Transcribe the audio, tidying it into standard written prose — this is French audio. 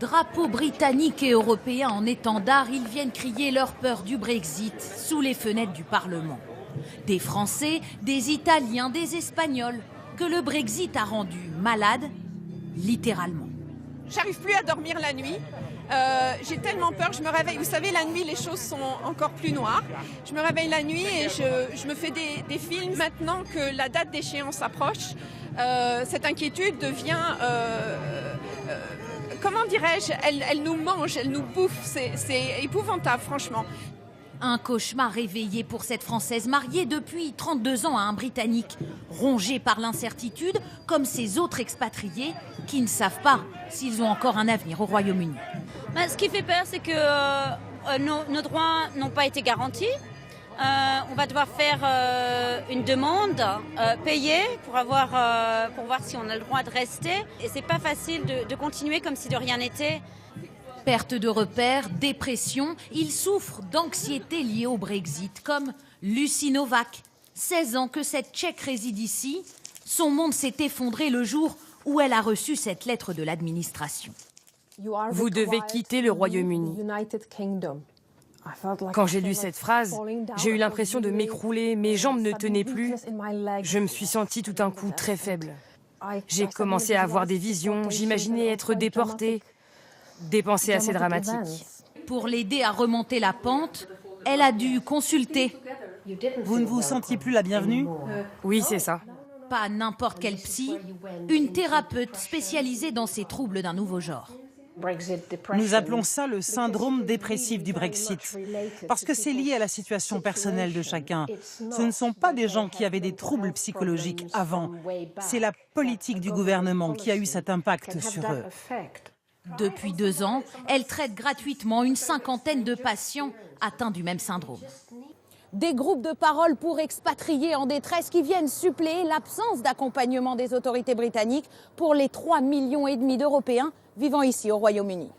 Drapeaux britanniques et européens en étendard, ils viennent crier leur peur du Brexit sous les fenêtres du Parlement. Des Français, des Italiens, des Espagnols, que le Brexit a rendus malades, littéralement. J'arrive plus à dormir la nuit. J'ai tellement peur, je me réveille. Vous savez, la nuit, les choses sont encore plus noires. Je me réveille la nuit et je me fais des films. Maintenant que la date d'échéance approche, cette inquiétude devient... comment dirais-je, elle nous mange, elle nous bouffe. C'est épouvantable, franchement. Un cauchemar réveillé pour cette Française mariée depuis 32 ans à un Britannique, rongée par l'incertitude, comme ces autres expatriés qui ne savent pas s'ils ont encore un avenir au Royaume-Uni. Ce qui fait peur, c'est que nos droits n'ont pas été garantis. On va devoir faire une demande payée pour voir si on a le droit de rester. Et c'est pas facile de continuer comme si de rien n'était. Perte de repères, dépression, il souffre d'anxiété liée au Brexit, comme Lucie Novak. 16 ans que cette Tchèque réside ici, son monde s'est effondré le jour où elle a reçu cette lettre de l'administration. Vous devez quitter le Royaume-Uni. Quand j'ai lu cette phrase, j'ai eu l'impression de m'écrouler, mes jambes ne tenaient plus. Je me suis sentie tout d'un coup très faible. J'ai commencé à avoir des visions, j'imaginais être déportée. Des pensées assez dramatiques. Pour l'aider à remonter la pente, elle a dû consulter. Vous ne vous sentiez plus la bienvenue ? Oui, c'est ça. Pas n'importe quel psy, une thérapeute spécialisée dans ces troubles d'un nouveau genre. Nous appelons ça le syndrome dépressif du Brexit, parce que c'est lié à la situation personnelle de chacun. Ce ne sont pas des gens qui avaient des troubles psychologiques avant, c'est la politique du gouvernement qui a eu cet impact sur eux. Depuis 2 ans, elle traite gratuitement une 50aine de patients atteints du même syndrome. Des groupes de parole pour expatriés en détresse qui viennent suppléer l'absence d'accompagnement des autorités britanniques pour les 3,5 millions d'Européens vivant ici au Royaume-Uni.